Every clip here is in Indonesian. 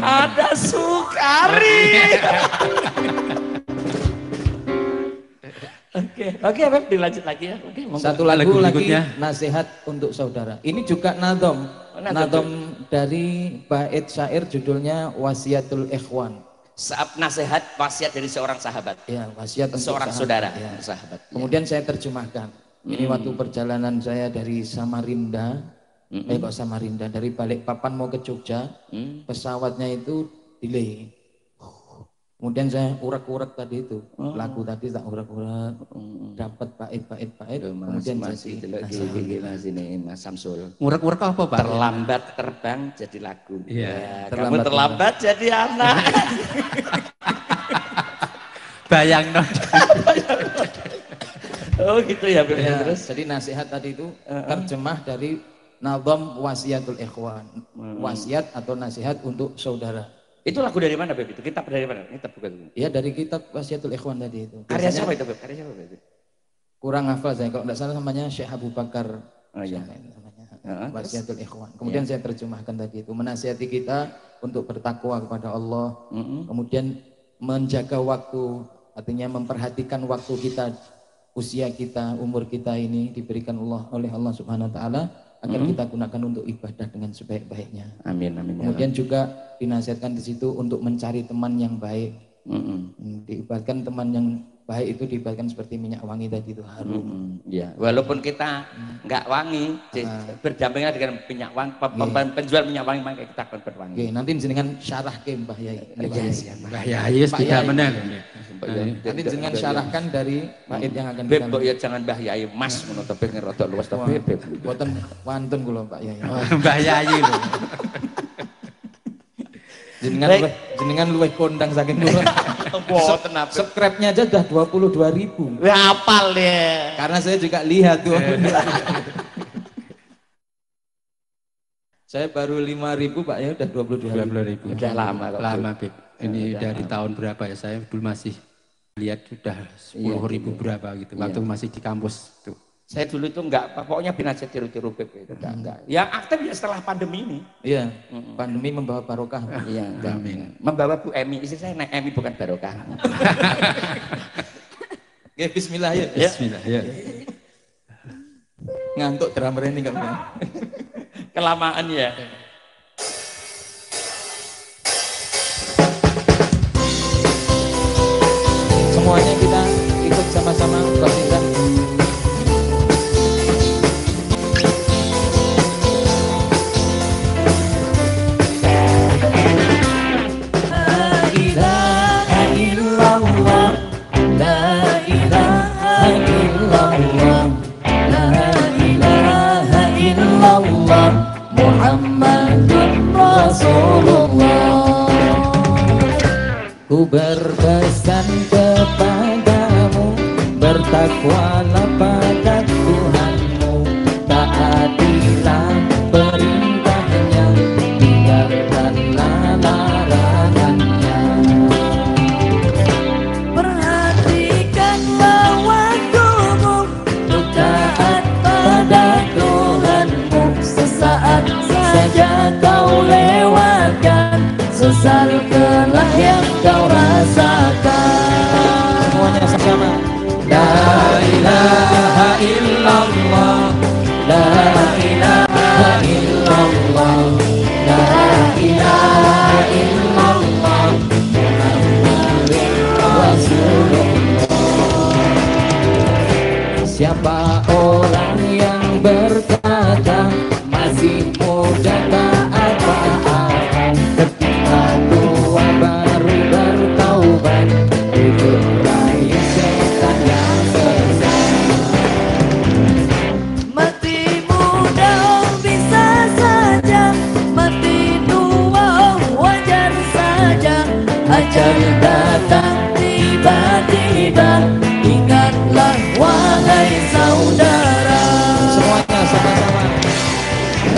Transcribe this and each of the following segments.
Ada Sukari. Oke, Beb, dilanjut lagi ya. Oke, satu lagu lagi, nasihat untuk saudara. Ini juga nadom dari bait syair judulnya Wasiatul Ikhwan. Nasihat wasiat dari seorang sahabat. Ya, wasiat seorang saudara, ya. Sahabat. Kemudian saya terjemahkan. Ini waktu perjalanan saya dari Samarinda, Samarinda, dari Balikpapan mau ke Jogja, pesawatnya itu delay. Kemudian saya urak-urak tadi itu, lagu tadi tak urak-urak, dapat bait-bait, kemudian Mas ini Mas Samsul. Urak-urak apa Pak? Terlambat terbang jadi lagu. Iya. Kamu terlambat jadi anak. Bayang no. Oh gitu ya, ya. Terus jadi nasihat tadi itu terjemah dari Nazam Wasiatul Ikhwan, wasiat atau nasihat untuk saudara. Itu lagu dari mana, Beb? Itu kitab dari mana? Kitab bukan? Iya, dari kitab Wasiatul Ikhwan tadi itu. Karya siapa itu, Beb? Karya siapa, Beb? Kurang hafal saya, kalau tidak salah namanya Syekh Abu Bakar. Oh iya. Namanya Wasiatul Ikhwan. Kemudian saya terjemahkan tadi itu, menasihati kita untuk bertakwa kepada Allah. Kemudian menjaga waktu, artinya memperhatikan waktu kita, usia kita, umur kita ini diberikan oleh Allah Subhanahu wa taala agar kita gunakan untuk ibadah dengan sebaik-baiknya. Amin. Kemudian juga dinasihatkan di situ untuk mencari teman yang baik. Diibaratkan teman yang baik itu diibaratkan seperti minyak wangi tadi itu, harum. Ya, walaupun kita nggak wangi, berdampingan dengan minyak wangi, penjual minyak wangi maka kita akan berwangi. Oke, nanti jenengan syarah ke Mbah Yai. Mbah Yai tidak benar. Nanti jenengan syarahkan dari bait yang akan kita. Beb, ya jangan Mbah Yai, Mas menurut pengen rada luas tapi Beb. Boten wonten kula Pak Yai. Mbah Yai lho. Jenengan luwih kondang saking kula. Subscribe-nya aja udah 22.000. Hafal ya. Karena saya juga lihat tuh. Saya baru 5.000 Pak ya, udah 22.000. Udah lama kok. Lama, Beb. Ini dari tahun berapa ya? Saya dulu masih lihat sudah 10.000 berapa gitu. Waktu masih di kampus tuh. Saya dulu itu enggak, pokoknya binasa tiru-tiru Beb itu enggak. Yang aktif ya setelah pandemi ini. Iya, pandemi membawa barokah. Iya, amin. Membawa Bu Emi, istri saya naik Emi bukan barokah. Oke, bismillah ya. Bismillah ya. Ngantuk drummer ini enggak. Kelamaan ya. Semuanya kita ikut sama-sama qasidah. Muhammadun Rasulullah. Ku berpesan kepadamu, bertakwalah pada Tuhanmu, taatilah perintahnya, tinggalkanlah larangannya. Perhatikanlah waktumu, untuk taat pada Tuhanmu. Sesaat saja kau lewatkan, sesal kelak yang kau rasakan. Semuanya sama-sama. La ilaha illallah, la ilaha illallah, la ilaha illallah, Muhammadur Rasulullah. Siapa orang yang berkata masih muda tak apa-apa, ketika tua baru bertaubat, itu raih setan yang sesat. Mati muda bisa saja, mati tua wajar saja. Ajal datang tiba-tiba, ingatlah wahai saudara. Semuanya sama-sama.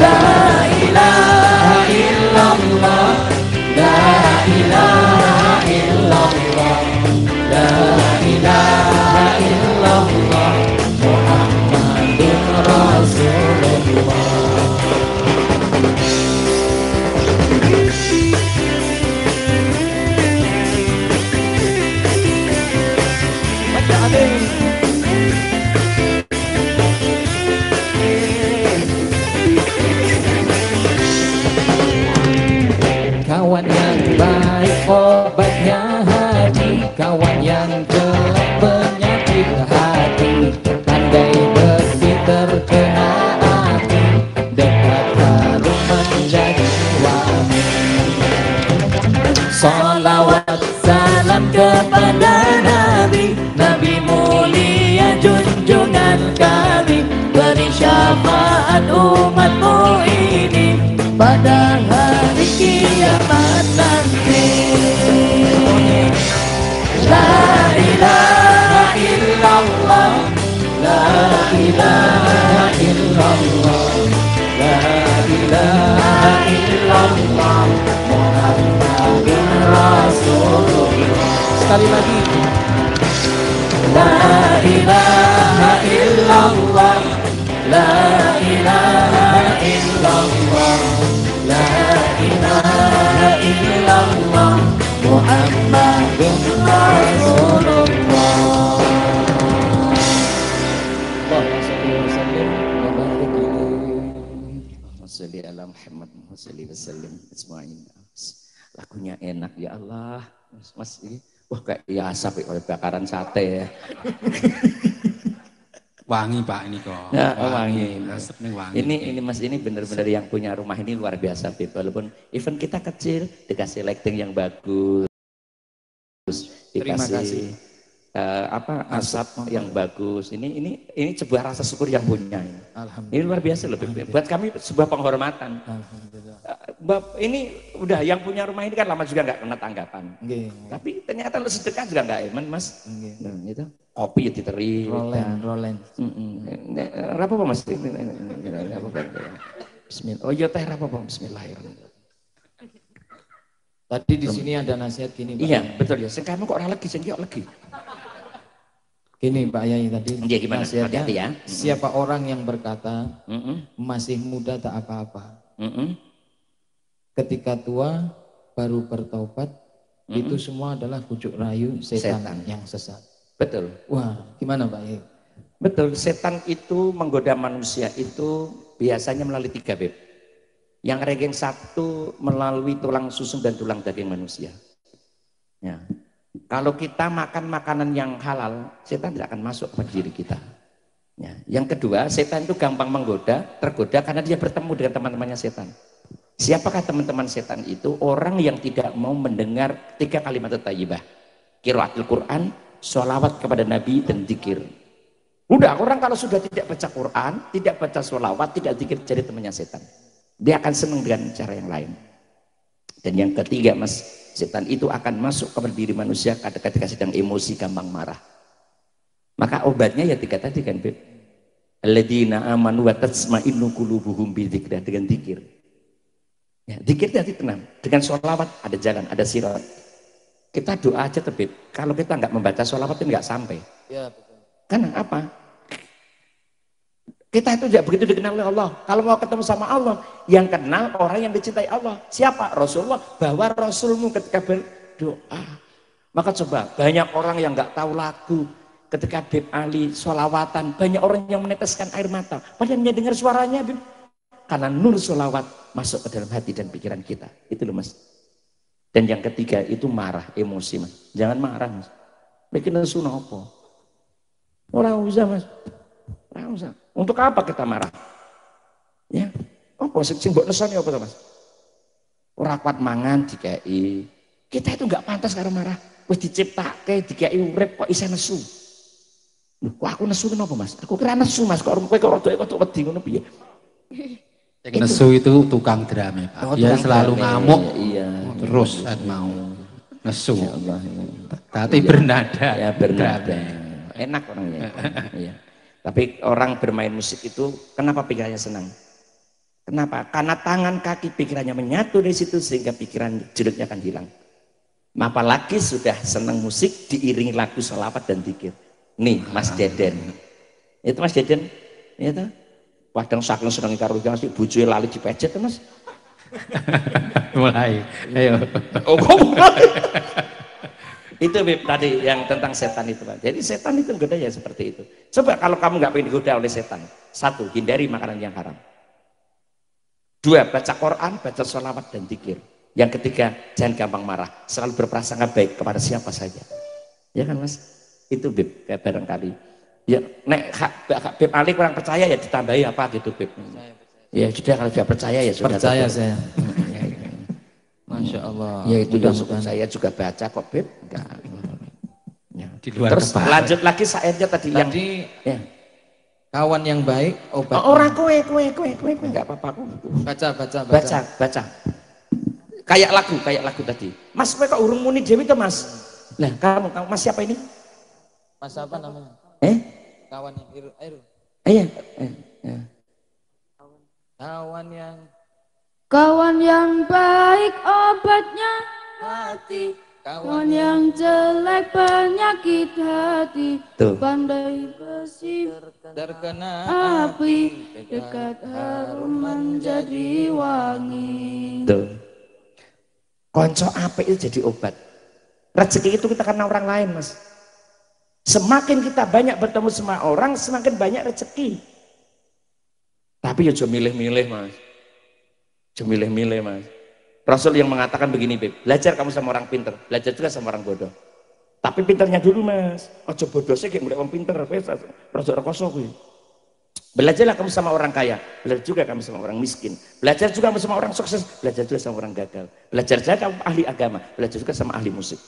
La ilaha illallah, la ilaha illallah, la ilaha illallah, Muhammadur Rasulullah. kawan yang baik obatnya hati, kawan yang gelap penyakit hati, pandai besi terkena api, dekat harus menjadi wangi. Salawat salam kepada Nabi, Nabi mulia junjungan kami, beri syafaat umatmu ini pada hari kiamat nanti. La ilaha illallah, la ilaha illallah, la ilaha illallah, Muhammadur Rasulullah. Sekali lagi. La ilaha illallah, la ilaha illallah, la ilaha illallah, Muhammadur Rasulullah. Allahumma shalli wa sallim wa barik alaihi. Sholli ala Muhammad wa salli wa sallim ajma'in. Lagunya enak ya Allah. Mas ini wah kayak ya asap oleh bakaran sate ya. Wangi Pak ini kok. Ya, wangi. Wangi. Ini Mas ini benar-benar yang punya rumah ini luar biasa, Bib. Walaupun event kita kecil, dikasih lighting yang bagus, Terima kasih. dikasih asap yang bagus. Ini sebuah rasa syukur yang punya. Alhamdulillah. Ini luar biasa loh, Bib. Buat kami sebuah penghormatan. Alhamdulillah. Ini udah yang punya rumah ini kan lama juga nggak kena tanggapan. Nggih. Tapi ternyata lu sedekah juga nggak eman, Mas. Nggih. Nah, itu kopi ya diteri. Rolen. Apa Mas? Bismillah. Oh iya teh apa Bismillahirrahmanirrahim. Tadi di sini ada nasihat gini, Pak. Iya, betul ya. Sekarang kok orang lagi, sengkiok lagi. Gini Pak Yai tadi. Iya gimana? Nasihatnya, Hati-hati ya. siapa orang yang berkata masih muda tak apa-apa, ketika tua baru bertobat, itu semua adalah bujuk rayu setan yang sesat. Betul. Wah, gimana Pak Yai? Betul, setan itu menggoda manusia itu biasanya melalui 3 Beb. Yang ranking 1 melalui tulang susun dan tulang daging manusia. Ya. Kalau kita makan makanan yang halal, setan tidak akan masuk ke diri kita. Ya. Yang kedua, setan itu gampang menggoda, tergoda karena dia bertemu dengan teman-temannya setan. Siapakah teman-teman setan itu? Orang yang tidak mau mendengar 3 kalimat thayyibah. Qiraatul Quran, sholawat kepada Nabi, dan zikir. Udah, orang kalau sudah tidak baca Quran, tidak baca sholawat, tidak zikir, jadi temannya setan. Dia akan senang dengan cara yang lain. Dan yang ketiga, Mas, setan itu akan masuk ke diri manusia ketika sedang emosi, gampang marah. Maka obatnya ya 3 tadi kan, Beb. Alladzina amanu wa tatsma'innu qulubuhum bidzikrillah, dengan zikir. Ya, zikir nanti tenang. Dengan sholawat ada jalan, ada sirat. Kita doa aja tuh, Beb. Kalau kita nggak membaca sholawat itu nggak sampai. Ya, betul. Karena apa? Kita itu tidak begitu dikenal oleh Allah. Kalau mau ketemu sama Allah, yang kenal orang yang dicintai Allah. Siapa? Rasulullah. Bahwa Rasulmu ketika berdoa. Maka coba, banyak orang yang nggak tahu lagu. Ketika Beb Ali sholawatan, banyak orang yang meneteskan air mata. Padahal dia dengar suaranya, Beb. Karena nur sholawat masuk ke dalam hati dan pikiran kita. Itu loh, Mas. Dan yang ketiga itu marah, emosi, Mas. Jangan marah, Mas. Bikin nesu apa? Orang usah, Mas. Orang usah. Untuk apa kita marah? Ya, apa sing mbok nesoni apa to, Mas? Ora kuat mangan dikai. Kita itu enggak pantas karo marah. Wis diciptake dikai urip kok isih nesu. Lho, kok aku nesu kenapa, Mas? Aku kira nesu, Mas. Kok kowe kok rada wedi ngono piye? Nesu itu tukang drama, Pak. Oh, Dia tukang selalu drama. ngamuk. Iya. Terus saat mau nesu. Ya Allah. Tapi bernada. Ya bernada. Enak orangnya. Iya. Tapi orang bermain musik itu kenapa pikirannya senang? Kenapa? Karena tangan kaki pikirannya menyatu di situ sehingga pikiran jeleknya akan hilang. Apalagi sudah senang musik diiringi lagu sholawat dan zikir. Nih Mas Deden. Itu Mas Deden. Itu. Padang saking seneng karo iki bojoe lali dipecet Mas. Mulai. Ayo. Oh, kok mulai? Itu Beb tadi yang tentang setan itu, Pak. Jadi setan itu goda ya seperti itu. Coba kalau kamu nggak pengen digoda oleh setan, 1, hindari makanan yang haram. 2, baca Quran, baca sholawat dan zikir. Yang ketiga, jangan gampang marah, selalu berprasangka baik kepada siapa saja. Ya kan Mas? Itu Beb, kayak barangkali. Ya, nek Beb Ali kurang percaya ya ditambahi apa gitu Beb. Ya sudah, kalau sudah percaya ya sudah. Percaya saya. Ya, ya. Masya Allah. Ya itu yang saya juga baca kok Beb. Enggak. Ya. Di luar Terus kepala. lanjut lagi saatnya tadi yang ya. Kawan yang baik obat. Orang kowe enggak apa-apa aku. Baca. Kayak lagu tadi. Mas kowe kok urung muni dhewe to Mas? Lah kamu Mas siapa ini? Mas apa namanya? Kawan yang Irul. Iya. Kawan yang baik obatnya hati, kawan yang jelek penyakit hati. Tuh. Pandai besi terkena api, dekat harum menjadi wangi. Tuh. Konco apik itu jadi obat. Rezeki itu kita karena orang lain Mas. Semakin kita banyak bertemu sama orang, semakin banyak rezeki. Tapi ya jangan milih-milih Mas. Jangan milih-milih Mas. Rasul yang mengatakan begini Beb, belajar kamu sama orang pinter, belajar juga sama orang bodoh. Tapi pinternya dulu Mas. Ojo bodoh sih kayak orang pinter, Rasul rekoso kuwi. Belajarlah kamu sama orang kaya, belajar juga kamu sama orang miskin. Belajar juga kamu sama orang sukses, belajar juga sama orang gagal. Belajar juga kamu ahli agama, belajar juga sama ahli musik.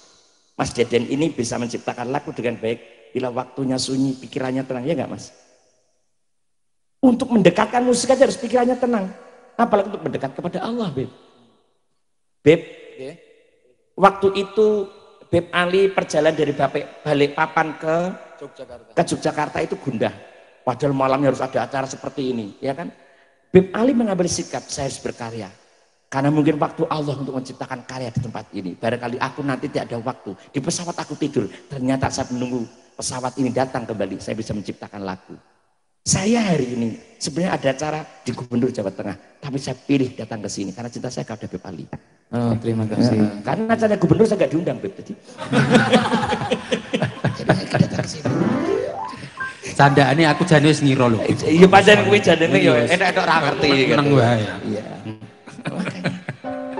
Mas Deden ini bisa menciptakan lagu dengan baik bila waktunya sunyi, pikirannya tenang, ya enggak Mas? Untuk mendekatkan musik aja harus pikirannya tenang. Apalagi untuk mendekat kepada Allah, Beb. Beb, waktu itu Beb Ali perjalanan dari Balikpapan ke Yogyakarta itu gundah. Padahal malamnya harus ada acara seperti ini, ya kan? Beb Ali mengambil sikap, saya harus berkarya. Karena mungkin waktu Allah untuk menciptakan karya di tempat ini. Barangkali aku nanti tidak ada waktu. Di pesawat aku tidur, ternyata saat menunggu pesawat ini datang kembali, saya bisa menciptakan lagu. Saya hari ini sebenarnya ada acara di Gubernur Jawa Tengah, tapi saya pilih datang ke sini karena cinta saya kepada Beb Ali. Oh, terima kasih. Karena acara gubernur saya nggak diundang Beb tadi. Jadi saya datang ke sini. Candane aku jane wis ngira lho. Iya pancen kuwi jane yo enak-enak ra ngerti gitu. Seneng wae. Iya.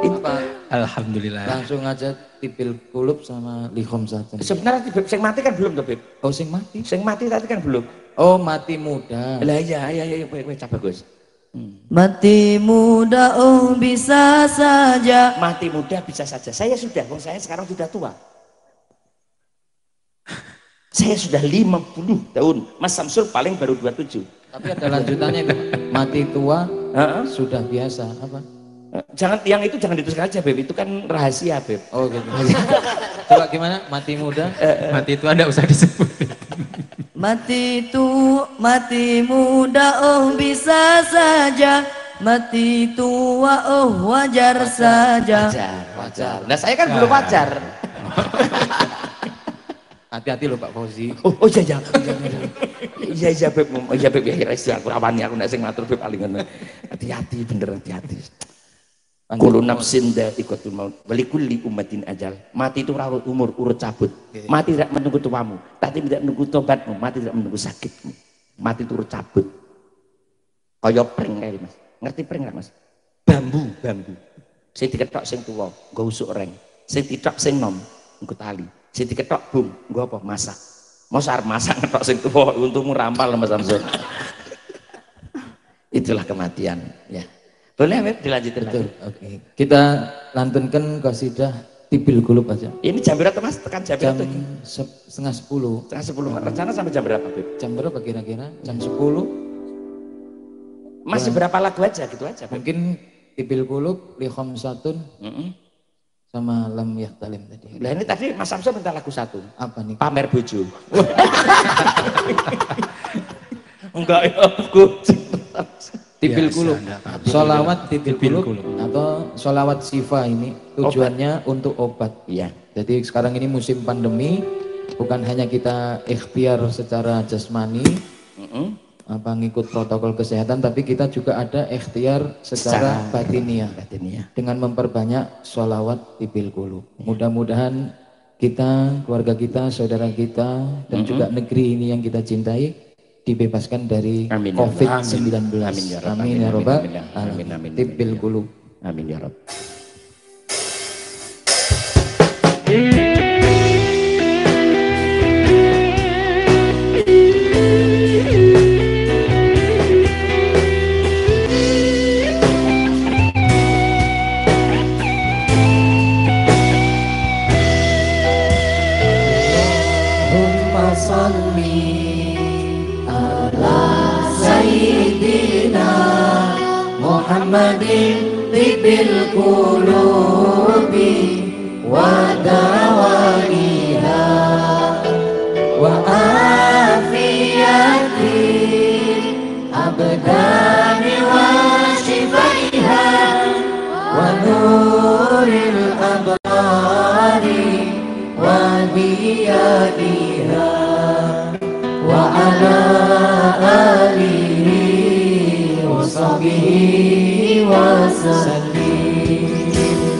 Itu Pak. Alhamdulillah. Langsung aja tipil kulub sama likhom saja. Sebenarnya Beb sing mati kan belum tuh Beb. Oh, sing mati. Sing mati tadi kan belum. Oh, mati muda. Lah iya kowe coba Gus. Mati muda oh bisa saja. Mati muda bisa saja. Saya sudah, wong saya sekarang sudah tua. Saya sudah 50 tahun. Mas Samsul paling baru 27. Tapi ada lanjutannya itu. Mati tua sudah biasa. Apa? Jangan yang itu jangan dituliskan aja Beb. Itu kan rahasia Beb. Oh gitu. Coba gimana? Mati muda. Mati itu Anda usah disebut. Mati muda oh bisa saja. Mati tua oh wajar saja. Wajar. Nah saya kan belum wajar. Hati-hati loh Pak Fauzi. Oh iya. Iya Beb. Oh iya Beb ya aku rawani aku nek sing matur Beb paling ngono. Hati-hati bener hati-hati. Kullu nafsin dha'iqatul maut wa likulli ummatin ajal. Mati itu urut umur, urut cabut. Mati tidak menunggu tuamu, tapi tidak menunggu tobatmu, mati tidak menunggu sakitmu. Mati itu urut cabut. Kaya pring kae Mas. Ngerti pring enggak Mas? Bambu. Sing diketok sing tuwa, nggo usuk reng. Sing ditok sing nom, nggo tali. Sing diketok bung, nggo apa? Masak. Mosar masak ngetok sing tuwa, untungmu rampal Mas Samsul. Itulah kematian, ya. Boleh Beb dilanjutin lagi. Oke. Kita lantunkan qasidah Tibil Kulub aja. Ini jam berapa Mas? Tekan jam berapa? Setengah 10. Setengah 10. Rencana sampai jam berapa Beb? Jam berapa kira-kira? Jam 10. Masih berapa lagu aja gitu aja Beb? Mungkin Tibil Kulub, Likhom Satun, sama Lam Yahtalim tadi. Lah ini tadi Mas Samsul minta lagu satu. Apa nih? Pamer bojo. Enggak ya aku. Tibil Kulub, sholawat Tibil Kulub atau sholawat Sifa ini tujuannya untuk obat. Iya. Jadi sekarang ini musim pandemi, bukan hanya kita ikhtiar secara jasmani, ngikut protokol kesehatan, tapi kita juga ada ikhtiar secara batiniah dengan memperbanyak sholawat Tibil Kulub. Mudah-mudahan kita, keluarga kita, saudara kita, dan juga negeri ini yang kita cintai dibebaskan dari COVID-19. Amin ya Rabbal alamin. Tibil Kulub. Amin ya Rabb. Muhammadin tibbil qulubi wa dawaiha wa afiyatil abdani wa shifaiha wa nuril abrari wa biyadiha wa ala alihi wa sahbihi wa sallim.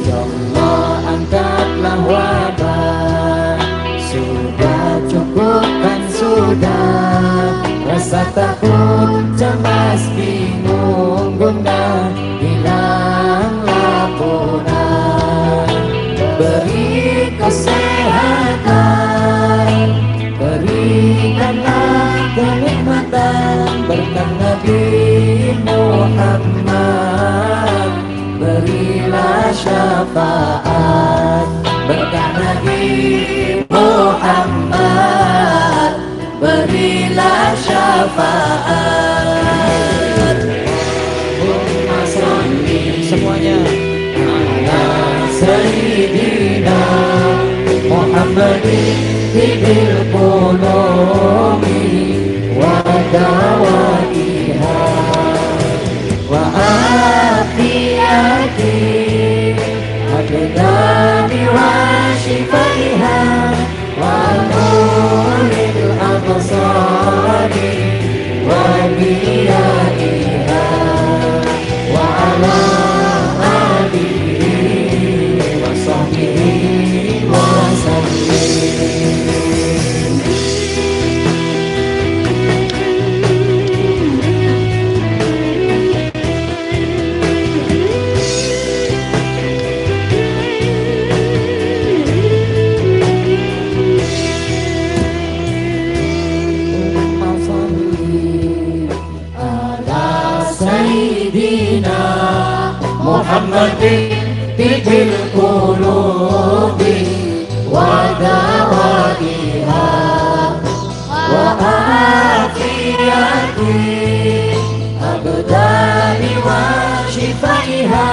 Ya Allah, angkatlah wabah, sudah cukup kan sudah, rasa takut, cemas, bingung, gundah hilanglah punah. Beri kesehatan, berikanlah kenikmatan berkat Nabi Muhammad, berilah syafaat berkat Nabi Muhammad, berilah syafaat. Allahumma sholli semuanya ala sayyidina Muhammadin tibbil qulubi wa dawaiha wa afiyati abdani wa shifaiha wa nuril absari wa biyadiha wa ala alihi wa sahbihi wa sallim. Muhammadin tibbil qulubi wa dawaiha wa afiyati abdani wa shifaiha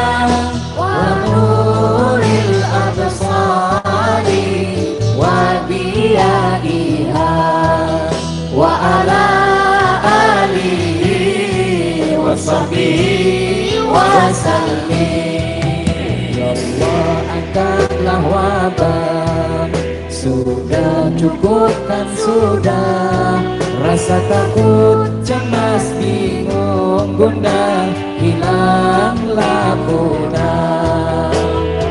wa nuril absari wa biyadiha wa ala alihi wa sahbihi wa sallim. Ya Allah, angkatlah wabah, sudah cukup kan sudah, rasa takut, cemas, bingung, gundah hilanglah punah.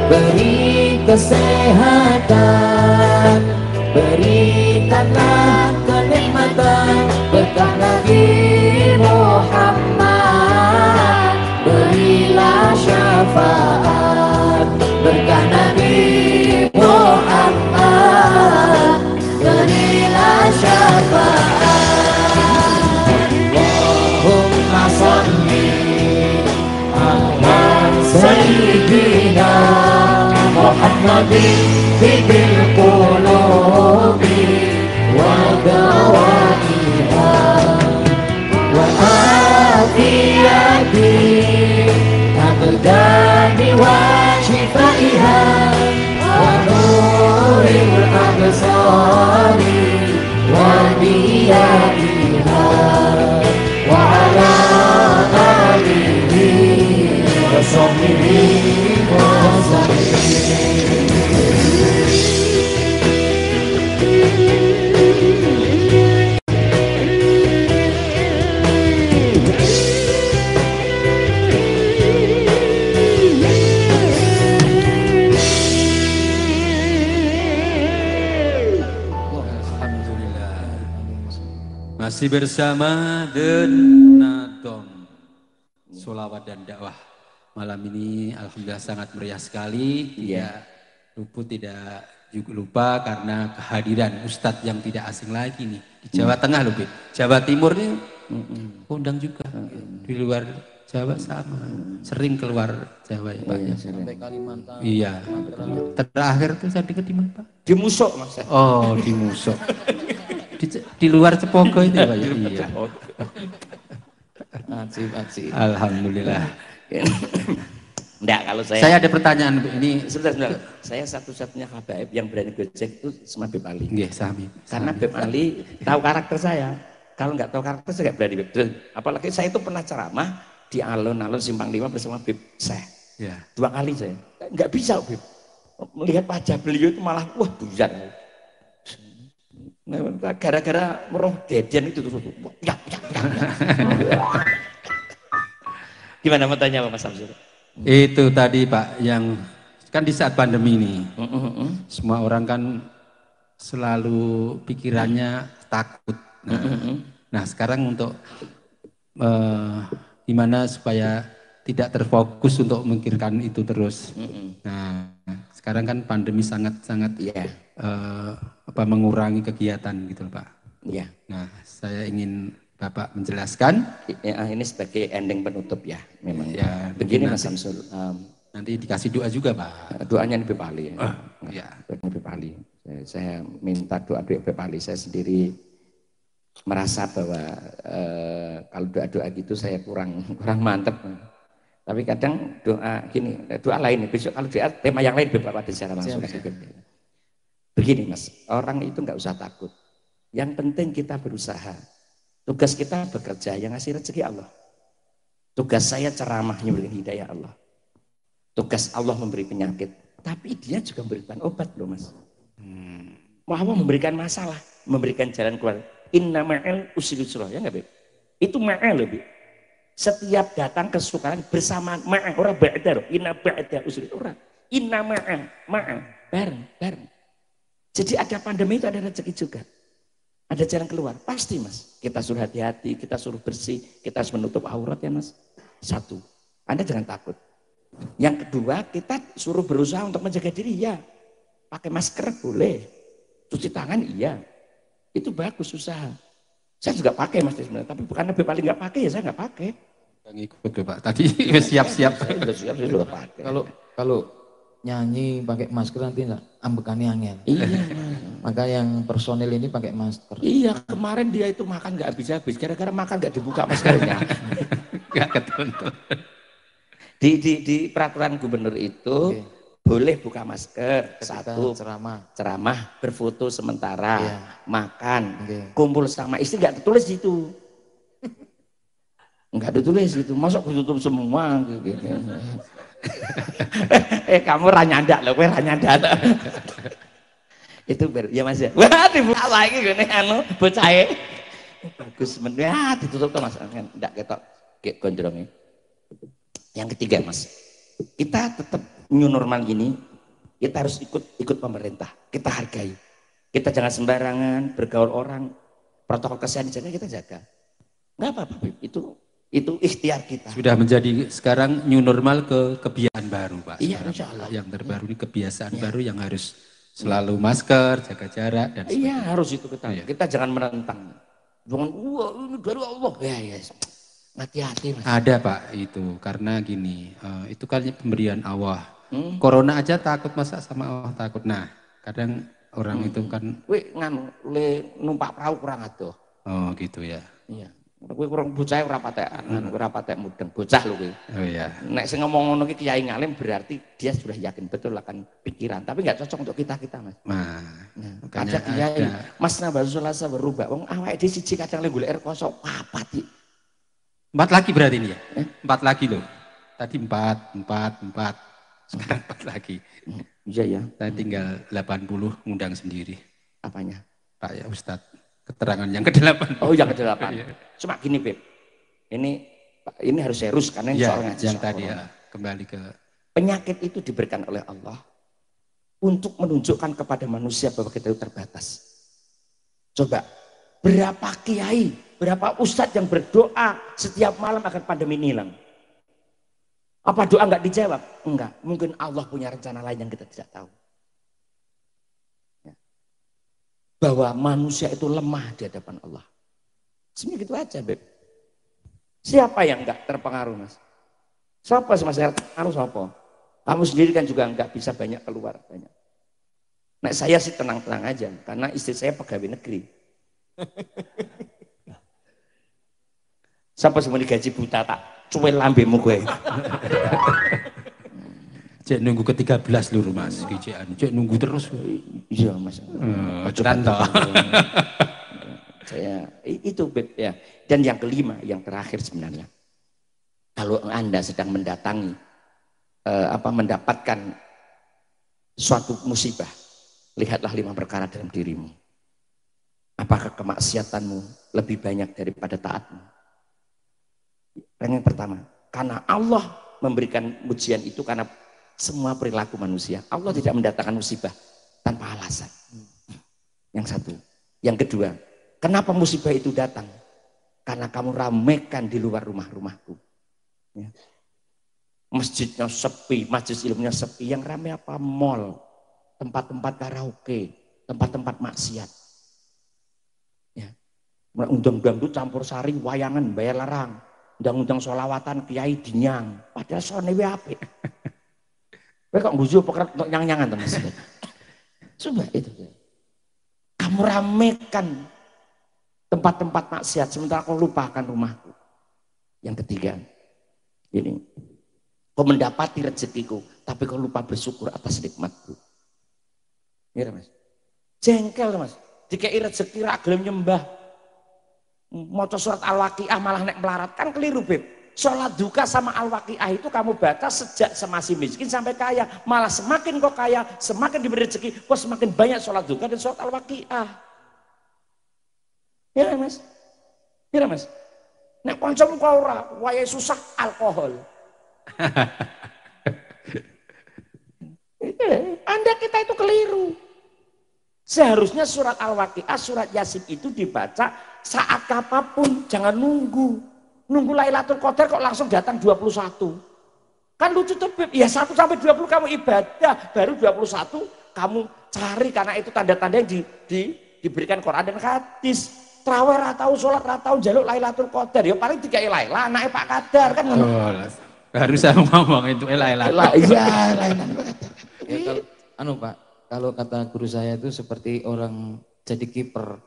Beri kesehatan, berikanlah kenikmatan berkat Nabi Muhammad, berilah syafaat berkat Nabi Muhammad, berilah syafaat. Allahumma sholli ala sayyidina Muhammadin tibbil qulubi wa dawaiha wa afiyati abdani wa shifaiha wa nuril absari wa biyadiha wa ala alihi wa sahbihi wa sallim. Masih bersama The Nadom Sholawat dan Dakwah. Malam ini alhamdulillah sangat meriah sekali. Tidak juga lupa karena kehadiran Ustadz yang tidak asing lagi nih di Jawa Tengah loh, Jawa Timur nih undang juga. Di luar Jawa sama, sering keluar Jawa ya Pak. Sampai Kalimantan. Iya. Terakhir tuh saya dengar di mana Pak? Di Musok Mas. Oh, di Musok. Di luar Cepogo itu ya Pak? Iya. Aci. Alhamdulillah. Enggak, kalau Saya ada pertanyaan ini. Sebentar. Saya satu-satunya habaib yang berani gojek itu sama Beb Ali. Nggih, sami. Karena Beb Ali tahu karakter saya. Kalau nggak tahu karakter saya nggak berani Beb. Apalagi saya itu pernah ceramah di alun-alun Simpang 5 bersama Beb saya. Ya. 2 kali saya. Nggak bisa Beb. Melihat wajah beliau itu malah wah buyar. Gara-gara roh deden itu tuh. Gimana mau tanya Mas Samsul? Itu tadi Pak, yang kan di saat pandemi ini, semua orang kan selalu pikirannya takut. Nah sekarang untuk gimana supaya tidak terfokus untuk memikirkan itu terus. Nah sekarang kan pandemi sangat-sangat mengurangi kegiatan gitu Pak. Iya. Nah saya ingin Bapak menjelaskan. Ya, ini sebagai ending penutup ya, memang. Ya, begini Mas Samsul. Nanti dikasih doa juga Pak. Doanya Beb Ali ya. Ya. Beb Ali. Saya minta doa Beb Ali. Saya sendiri merasa bahwa kalau doa-doa gitu saya kurang mantep. Tapi kadang doa gini, doa lain. Besok kalau doa tema yang lain Beb ada secara langsung. Begini Mas, orang itu nggak usah takut. Yang penting kita berusaha. Tugas kita bekerja, yang ngasih rezeki Allah. Tugas saya ceramah yang memberikan hidayah Allah. Tugas Allah memberi penyakit, tapi dia juga memberikan obat loh Mas. Allah memberikan masalah, memberikan jalan keluar. Inna ma'al usri yusra, ya enggak Beb? Itu ma'al loh Beb. Setiap datang kesukaran bersamaan ma'al, orang ba'da, inna ba'da usri ora. Inna ma'al, bareng. Jadi ada pandemi itu ada rezeki juga. Ada jalan keluar, pasti Mas. Kita suruh hati-hati, kita suruh bersih, kita harus menutup aurat ya Mas. 1, Anda jangan takut. Yang kedua, kita suruh berusaha untuk menjaga diri, ya. Pakai masker boleh, cuci tangan iya. Itu bagus usaha. Saya juga pakai Mas sebenarnya, tapi bukan lebih paling nggak pakai ya saya nggak pakai. Ngikut tuh Pak, tadi siap-siap. Siap sudah pakai. Kalau nyanyi pakai masker nanti enggak ambekannya angin. Iya. Maka yang personil ini pakai masker. Iya, kemarin dia itu makan nggak habis-habis, gara-gara makan nggak dibuka maskernya. Nggak ketuntut. Di peraturan gubernur itu boleh buka masker. Ketika 1, ceramah, berfoto sementara, makan, kumpul sama istri nggak ditulis itu. Nggak ditulis itu, masuk ditutup semua. Gitu. Kamu ranyanda loh, gue ranyanda. Itu baru, ya Mas ya. Wah dibuka lagi gini bocah bagus sebenarnya ditutup tuh Mas, enggak ketok kayak gondrongnya. Yang ketiga Mas, kita tetap new normal gini, kita harus ikut pemerintah, kita hargai. Kita jangan sembarangan bergaul orang, protokol kesehatan jaga, kita jaga. Enggak apa-apa, itu ikhtiar kita. Sudah menjadi sekarang new normal kebiasaan baru Pak. Iya insya Allah. Yang terbaru ini kebiasaan baru yang harus selalu masker, jaga jarak dan sebagainya. Iya harus itu kita jangan menentang. Jangan wah ini dari Allah. Ya. Hati-hati Mas. Ada Pak itu karena gini, itu kan pemberian Allah. Corona aja takut masa sama Allah takut. Nah kadang orang itu kan. Wih numpak perahu kurang atuh. Oh gitu ya. Iya. Kowe kurang bocah ora patek mudeng bocah lho kowe. Oh iya. Nek sing ngomong ngono ki kiai ngalim berarti dia sudah yakin betul akan pikiran, tapi enggak cocok untuk kita Mas. Nah, ada kiai Mas Nabasul Asa berubah. Wong awake dhewe siji kadang le golek kosong papat iki. 4 lagi berarti ini ya? 4 lagi loh. Tadi 4. Sekarang 4 lagi. Iya ya. Saya tinggal 80 ngundang sendiri. Apanya? Pak ya Ustadz. Keterangan yang ke-8. Oh yang ke-8. Cuma gini Beb, ini harus serius karena ini soal ngaji. Yang tadi ya, kembali ke penyakit itu diberikan oleh Allah untuk menunjukkan kepada manusia bahwa kita itu terbatas. Coba berapa kiai, berapa ustadz yang berdoa setiap malam akan pandemi ini hilang. Apa doa nggak dijawab? Enggak, mungkin Allah punya rencana lain yang kita tidak tahu. Bahwa manusia itu lemah di hadapan Allah. Sebenarnya gitu aja Beb. Siapa yang enggak terpengaruh Mas? Siapa masyarakat terpengaruh siapa? Kamu sendiri kan juga enggak bisa banyak keluar banyak. Nah saya sih tenang-tenang aja karena istri saya pegawai negeri. Siapa semua digaji buta tak cuwel lambemu kowe. Cek nunggu ke-13 lho Mas, cek nunggu terus. Iya Mas. Tekan toh. Saya itu Beb ya. Dan yang kelima, yang terakhir sebenarnya. Kalau Anda sedang mendatangi mendapatkan suatu musibah, lihatlah 5 perkara dalam dirimu. Apakah kemaksiatanmu lebih banyak daripada taatmu? Yang pertama, karena Allah memberikan ujian itu karena semua perilaku manusia. Allah tidak mendatangkan musibah tanpa alasan. Yang satu. Yang kedua, kenapa musibah itu datang? Karena kamu ramekan di luar rumah-rumahku. Ya. Masjidnya sepi, majelis ilmunya sepi. Yang rame apa? Mall, tempat-tempat karaoke, tempat-tempat maksiat. Ya. Undang-undang itu campur sari, wayangan, bayar larang. Undang-undang sholawatan, kiai dinyang. Padahal soalnya apik. Kowe kok nguju pekerja untuk nyang-nyangan teman. Coba itu. Kamu ramekan tempat-tempat maksiat sementara kau lupakan rumahku. Yang ketiga, ini kau mendapati rezekiku, tapi kau lupa bersyukur atas nikmatku. Iya Mas. Jengkel Mas. Dikei rezeki ra gelem nyembah. Maca surat Al-Waqiah malah nek melarat kan keliru Beb. Sholat duka sama Al-Waqiah itu kamu baca sejak masih miskin sampai kaya. Malah semakin kau kaya, semakin diberi rezeki, kau semakin banyak sholat duka dan sholat Al-Waqiah. Ya Mas? Ya Mas? Nek kancamu kau ora, wayahe susah alkohol. Anda kita itu keliru. Seharusnya surat Al-Waqiah, surat Yasin itu dibaca saat apapun, jangan nunggu. Nunggu Lailatul Qadar kok langsung datang 21. Kan lucu tuh Beb. Ya 1 sampai 20 kamu ibadah, baru 21 kamu cari karena itu tanda-tanda yang diberikan Quran dan hadis. Traweh ra tau salat ra tau njaluk Lailatul Qadar. Ya paling dikai Laila anake Pak Kadar kan ngono. Baru saya ngomong itu Laila. Iya, Laila. Ya, Pak, kalau kata guru saya itu seperti orang jadi kiper.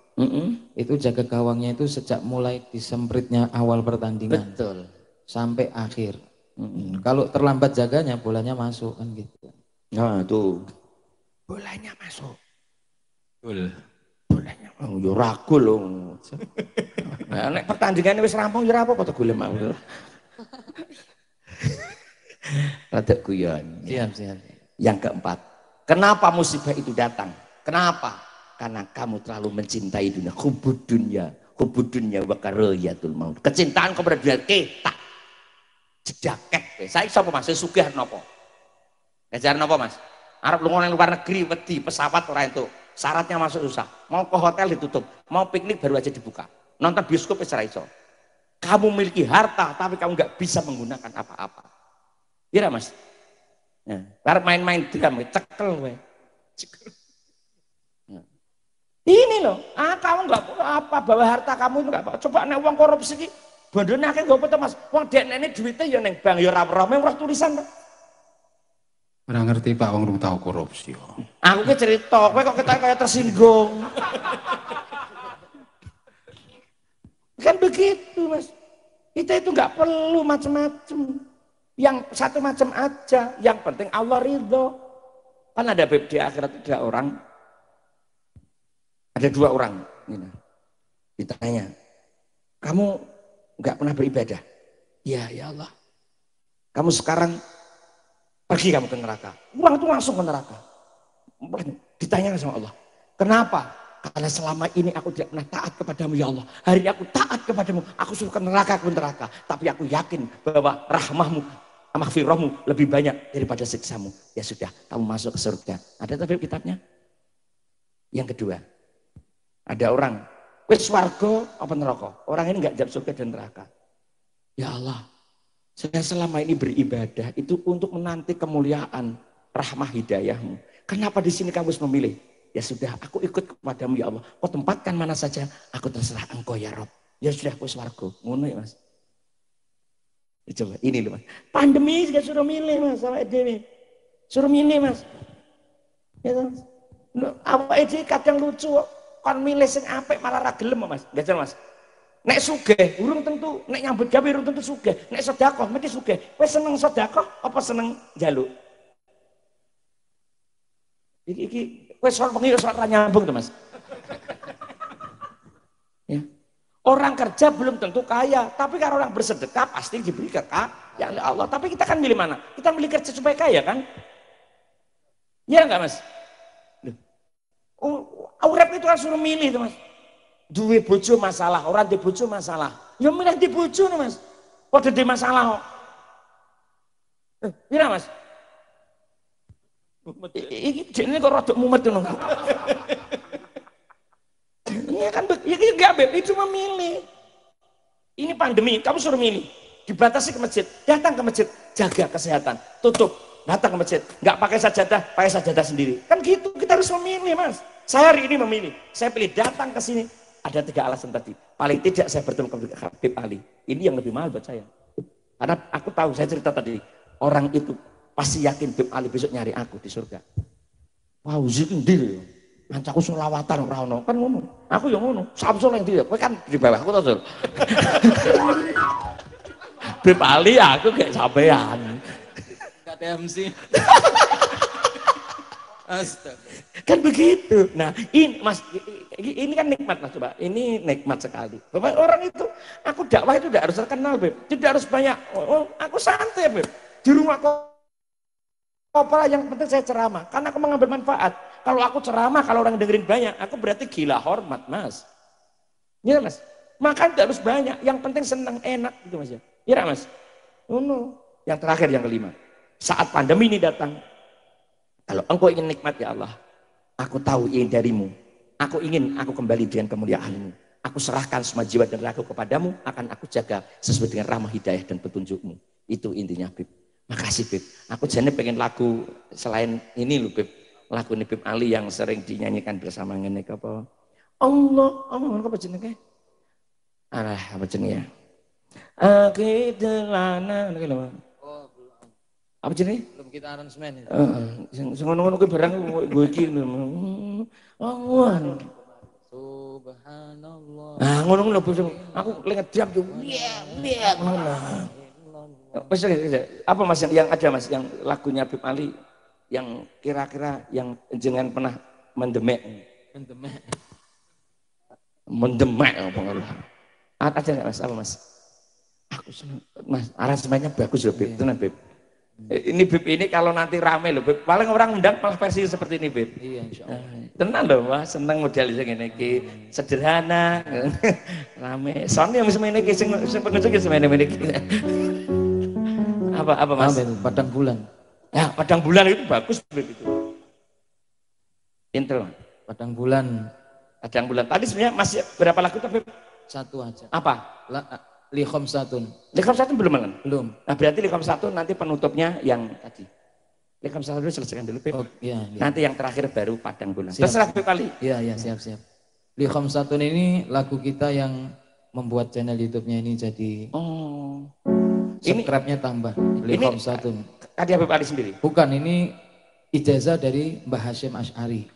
Itu jaga gawangnya itu sejak mulai disempritnya awal pertandingan. Betul. Sampai akhir. Kalau terlambat jaganya bolanya masuk kan gitu. Nah tuh. Bolanya masuk. Betul. Bolanya mau yo ragu lho. Nah nek pertandingan wis rampung yo ora apa-apa to golem aku. Rada guyon. Siap. Yang keempat, kenapa musibah itu datang? Kenapa? Karena kamu terlalu mencintai dunia. Hubud dunia wa karahiyatul maut. Kecintaan kepada dunia kita jedaket. Saya sapa Mas sugih napa? Ngajar napa Mas? Arep lunga nang luar negeri wedi pesawat ora entuk. Syaratnya masuk susah. Mau ke hotel ditutup, mau piknik baru aja dibuka. Nonton bioskop wis ora iso. Kamu memiliki harta tapi kamu nggak bisa menggunakan apa-apa. Iya Mas? Nah, arep main-main drum cekel kowe. Ini loh, kamu nggak apa bawa harta kamu itu nggak apa. Coba nek uang korupsi ki, bandone akeh nggak apa Mas. Wong dekne duitnya ya neng bank ya ora ora tulisan. Ora ngerti Pak wong tahu korupsi. Aku ki cerita, kowe kok ketok kayak tersinggung. Kan begitu Mas. Kita itu nggak perlu macam-macam. Yang satu macam aja, yang penting Allah ridho. Kan ada Beb di akhirat ada dua orang, ditanya, kamu nggak pernah beribadah? Ya Allah. Kamu sekarang pergi kamu ke neraka. Orang itu langsung ke neraka. Ditanya sama Allah, kenapa? Karena selama ini aku tidak pernah taat kepadamu ya Allah. Hari ini aku taat kepadamu, aku suruh ke neraka. Tapi aku yakin bahwa rahmahmu, maghfirahmu lebih banyak daripada siksamu. Ya sudah, kamu masuk ke surga. Ada tapi kitabnya? Yang kedua, ada orang, wis swarga apa neraka? Orang ini enggak jawab surga dan neraka. Ya Allah, saya selama ini beribadah itu untuk menanti kemuliaan rahmah hidayahmu. Kenapa di sini kamu harus memilih? Ya sudah, aku ikut kepadamu ya Allah. Kau tempatkan mana saja, aku terserah engkau ya Rob. Ya sudah, aku swarga. Ngono ya Mas. Coba ini loh Mas. Pandemi juga suruh milih Mas sama Dewi. Suruh milih Mas. Ya Mas. Apa ide kadang lucu. Kon milih sing apik malah ra gelem Mas. Nggak Mas. Nek sugih urung tentu, nek nyambut gawe urung tentu sugih. Nek sedekah mesti sugih. Kowe seneng sedekah apa seneng njaluk? Iki kowe soal pengi soal nyambung to, Mas. Ya. Orang kerja belum tentu kaya, tapi kalau orang bersedekah pasti diberi kekayaan oleh Allah. Tapi kita kan milih mana? Kita milih kerja supaya kaya kan? Iya enggak, Mas? Urip itu kan suruh milih tuh, Mas. Duwe bojo masalah, orang di bojo masalah. Ya milih di bojo nih, Mas. Padha di masalah kok. Pira, Mas? Iki jenenge kok rada mumet ngono. Iya kan, ya enggak, Beb, itu cuma milih. Ini pandemi, kamu suruh milih. Dibatasi ke masjid, datang ke masjid, jaga kesehatan, tutup, datang ke masjid, nggak pakai sajadah sendiri. Kan gitu, kita harus memilih, Mas. Saya hari ini memilih, saya pilih datang ke sini. Ada 3 alasan tadi. Paling tidak saya bertemu dengan Habib Ali. Ini yang lebih mahal buat saya. Karena aku tahu, saya cerita tadi, orang itu pasti yakin Habib Ali besok nyari aku di surga. Wow, zikir ancaku selawatan ora ono. Kan ngono. Aku yang ngono. Samsul yang dia, kowe kan di bawahku to, Sul. Habib Ali aku kayak sampean. KTMC. Astaga. Kan begitu. Nah, ini Mas, ini kan nikmat, Mas, coba. Ini nikmat sekali. Bapak orang itu, aku dakwah itu tidak harus terkenal, Beb. Tidak harus banyak. Aku santai, Beb. Di rumah kopra yang penting saya ceramah. Karena aku mengambil manfaat. Kalau aku ceramah, kalau orang dengerin banyak, aku berarti gila hormat, Mas. Iya, Mas. Makan tidak harus banyak. Yang penting senang, enak gitu, Mas ya. Iya, Mas. Yang terakhir, yang kelima. Saat pandemi ini datang, kalau engkau ingin nikmat ya Allah, aku tahu ini darimu. Aku ingin aku kembali dengan kemuliaanmu. Aku serahkan semua jiwa dan raga kepadamu, akan aku jaga sesuai dengan rahmah hidayah dan petunjukmu. Itu intinya, Bib. Makasih, Bib. Aku jane pengen lagu selain ini loh, Bib. Lagu ini Bib Ali yang sering dinyanyikan bersama ngene apa? Allah, apa jenenge? Apa jenenge? Akidelana ngene lho. Apa jenenge? Belum kita aransemen. Sing ngono-ngono kuwi barang gue iki Allah. Subhanallah. Ah ngono-ngono aku lenget diam tuh. Iya, ngono. Apa Mas yang ada, Mas, yang lagunya Habib Ali yang kira-kira yang jenengan pernah mendemek apa ngono. Ada enggak, Mas? Apa, Mas? Aku senang, Mas, aransemennya bagus loh, Bib. Tenan, Bib. Ini Bib ini kalau nanti rame loh, Bib. Paling orang undang malah versi seperti ini, Bib. Iya, insyaallah. Tenang loh, Mas, seneng model ngene iki, sederhana, rame. Soalnya yang semene iki sing pengunjung semene iki. Apa Mas? Padang bulan. Ya, padang bulan itu bagus, Bib itu. Intro. Padang bulan. Padang bulan. Tadi sebenarnya masih berapa lagu tuh, Bib? 1 aja. Apa? Likhom satun. Likhom satun belum, kan? Belum. Nah, berarti Likhom satun nanti penutupnya yang tadi. Likhom satun dulu selesaikan dulu, Bib. Oh, iya. Nanti yang terakhir baru padang bulan. Siap. Terserah Bib kali. Iya, siap. Likhom satun ini lagu kita yang membuat channel YouTube-nya ini jadi subscribe-nya tambah. Likhom satun. Tadi Habib Ali sendiri? Bukan, ini ijazah dari Mbah Hasyim Asy'ari.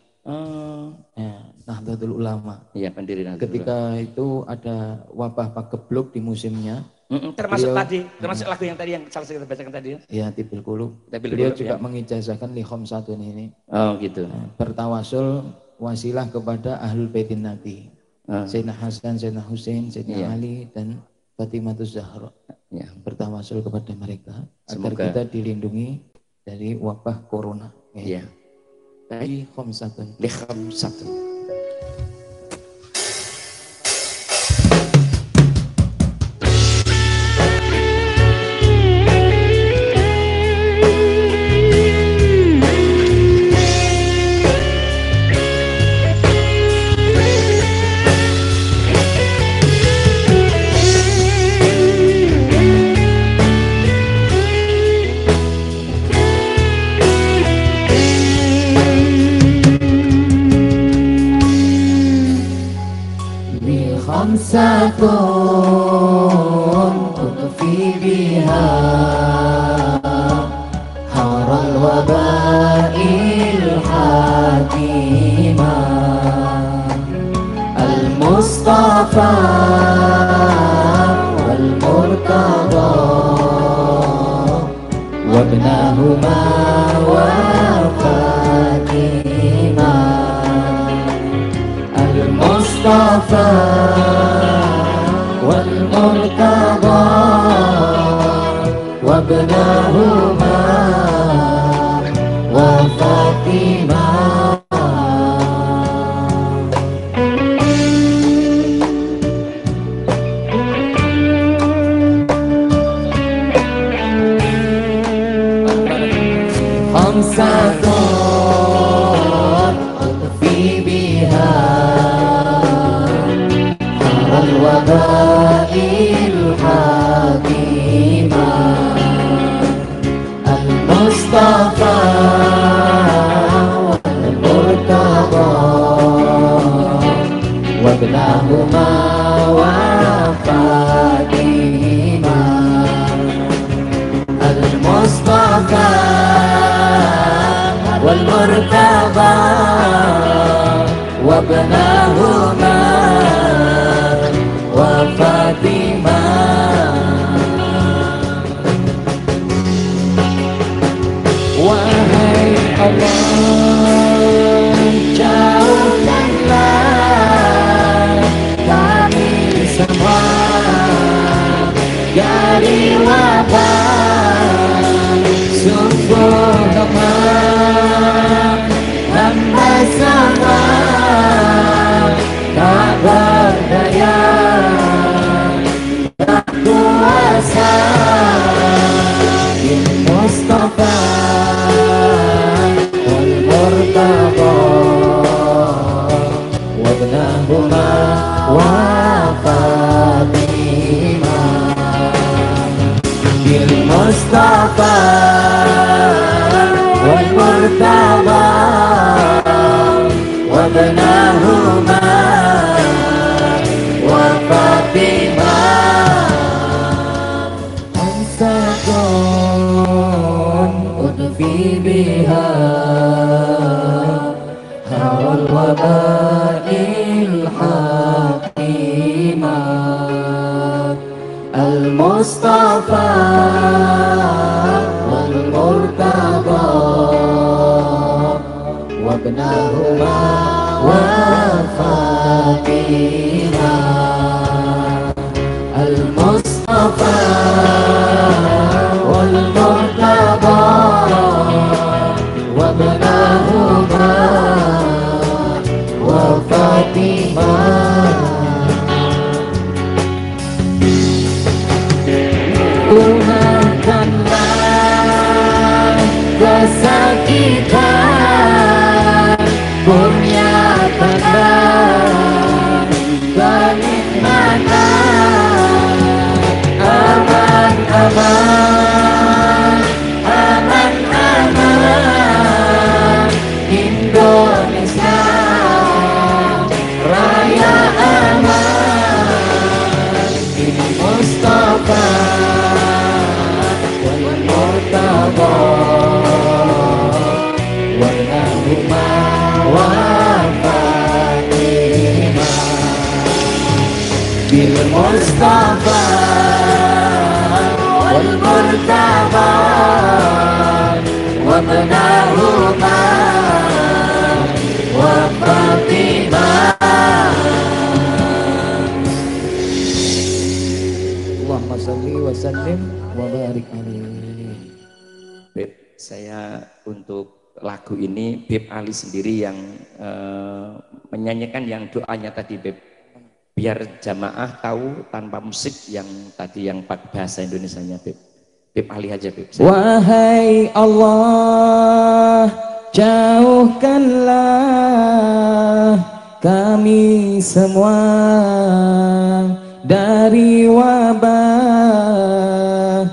Ya, Nahdlatul Ulama. Iya, pendiri Nahdlatul Ulama. Ketika itu ada wabah pagebluk di musimnya. Termasuk lagu yang tadi yang salah kita bacakan tadi ya? Iya, Tibil Qulub. Beliau juga mengijazahkan Likhom satun ini. Oh gitu. Bertawasul wasilah kepada Ahlul Baitin Nabi. Sayyidina Hasan, Sayyidina Husain, Sayyidina Ali dan Fatimah Zahra. Ya. Bertawasul kepada mereka agar Semoga kita dilindungi dari wabah corona. Iya. Likhom satun. Likhom satun. satun utfi biha haral wabail hakimah al-Mustafa المصطفى والمرتضى وابنهما وفاطمة خمسة أطفي بها حر الوباء الحكيمة المصطفى والمرتضى وابنهما وفاطمة المصطفى والمرتضى وابنهما وفاطمة وهي الله jauhkanlah kami semua dari wabah sungguh lemah hamba semua tak berdaya tak kuasa di Mustafa wal Murtadha wabnahuma wa Fatimah bil Mustafa wal Murtadha wabnahuma wa Fatimah amsakun udfi biha hawal wabail hakimah al-Mustafa wal-Murtadha wabnahuma wa Fatimah al-Mustafa wal-Murtadha wabnahuma wa Fatimah Tuhankanlah kesakitan kurniakanlah kenikmatan aman-aman aman-aman Indonesia Raya aman di Mustafa wal Murtadha wabnahuma wa Fatimah bil Mustafa wal Murtadha wabnahuma wa Fatimah. Allahumma shalli wa sallim wa barik alaihi. Beb, saya untuk lagu ini Beb Ali sendiri yang menyanyikan yang doanya tadi Beb, biar jamaah tahu tanpa musik yang tadi yang bahasa Indonesianya Beb. Beb Ali aja Beb. Wahai Allah jauhkanlah kami semua dari wabah.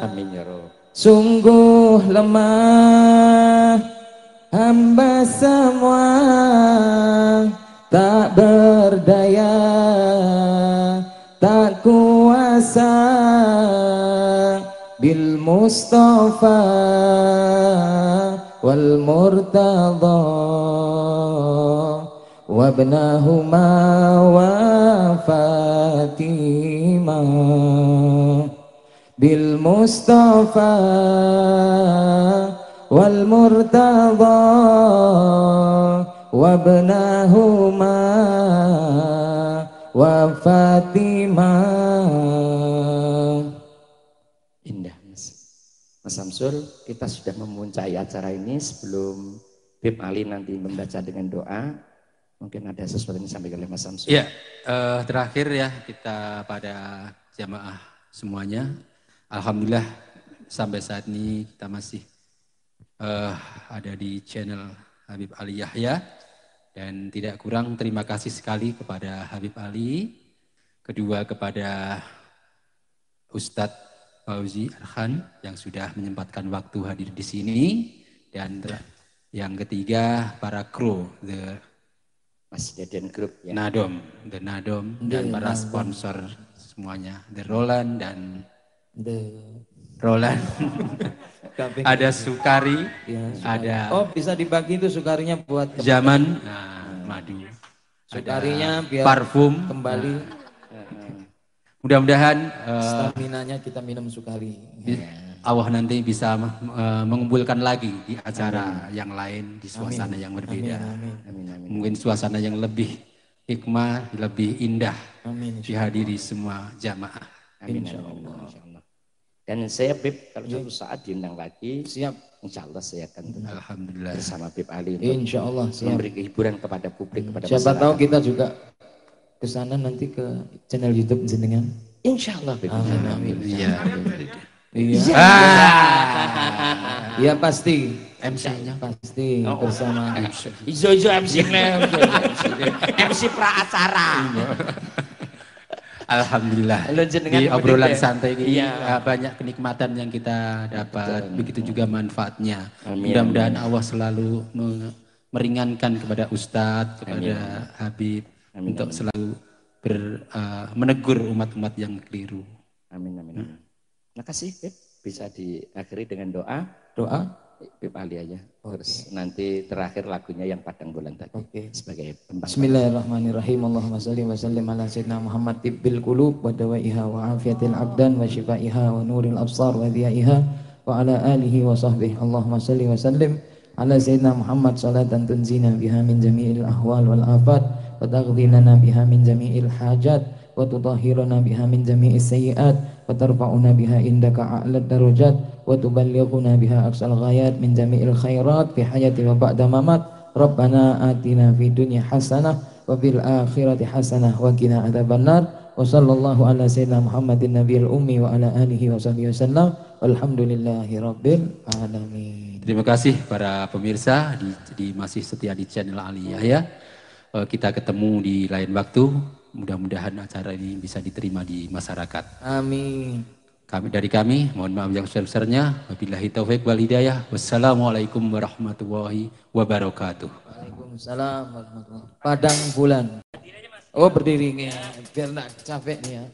Amin ya Rabb. Sungguh lemah hamba semua tak berdaya tak kuasa bil Mustafa wal Murtadha wabnahuma wa Fatimah bil Mustafa wal Murtadha wabnahuma wa Fatimah. Indah Mas Samsul, kita sudah memuncai acara ini. Sebelum Bib Ali nanti membaca dengan doa, mungkin ada sesuatu yang disampaikan oleh Mas Samsul. Ya, terakhir ya kita pada jamaah semuanya. Alhamdulillah sampai saat ini kita masih ada di channel Habib Ali Yahya. Dan tidak kurang terima kasih sekali kepada Habib Ali. Kedua kepada Ustadz Fauzi Arhan yang sudah menyempatkan waktu hadir di sini, dan yang ketiga para kru The Mas Deden Group ya. Nadom, The Nadom dan para sponsor semuanya, The Roland dan Roland. Ada Sukari, ya, ada bisa dibagi itu sukarinya buat Zaman, madu. Sukarinya biar parfum kembali. Mudah-mudahan staminanya kita minum sukari. Allah nanti bisa mengumpulkan lagi di acara yang lain, di suasana yang berbeda. Mungkin suasana yang lebih hikmah, lebih indah dihadiri semua jamaah. Amin. Dan saya Bib kalau suatu saat diundang lagi, siap. Insya Allah saya akan Alhamdulillah bersama Bib Ali Insya Allah memberi hiburan kepada publik, kepada siapa masyarakat. tahu kita juga ke sana nanti ke channel YouTube jenengan. Insya Allah Bib. Amin. Iya. Iya. Iya pasti. MC-nya pasti bersama. Ijo MC-nya. MC pra acara. Alhamdulillah di obrolan santai ini banyak kenikmatan yang kita dapat. Begitu juga manfaatnya. Mudah-mudahan Allah selalu meringankan kepada Ustadz, kepada Habib untuk selalu menegur umat-umat yang keliru. Amin. Terima kasih Bib. Bisa diakhiri dengan doa. Bib Ali aja. Terus nanti terakhir lagunya yang Padang Bulan tadi sebagai pembangkit. Bismillahirrahmanirrahim. Allahumma salli wa sallim ala sayyidina Muhammad tibbil qulub wa dawaiha wa afiyatil abdan wa shifaiha wa nuril absar wa dhiyaiha wa ala alihi wa sahbihi. Allahumma salli wa sallim ala sayyidina Muhammad salatan tunzina biha min jami'il ahwal wal afat wa taghdhinana biha min jami'il hajat wa tutahhiruna biha min jami'is sayyi'at wa tarfa'una biha indaka a'lad darajat wa tuballighuna biha aqsal ghayat min jami'il khairat fi hayati wa ba'da mamat. Rabbana atina fid dunya hasanah wa fil akhirati hasanah wa qina adzabannar. Wa sallallahu ala sayyidina Muhammadin nabiyil ummi wa ala alihi wa sahbihi wasallam. Walhamdulillahi rabbil alamin. Terima kasih para pemirsa di masih setia di channel Ali Yahya. Kita ketemu di lain waktu. Mudah-mudahan acara ini bisa diterima di masyarakat. Amin. Dari kami, mohon maaf yang sebesar-besarnya. Wabillahi taufik wal hidayah. Wassalamualaikum warahmatullahi wabarakatuh. Waalaikumsalam warahmatullahi wabarakatuh. Padang Bulan. Oh berdiri nih, biar nggak capek nih ya.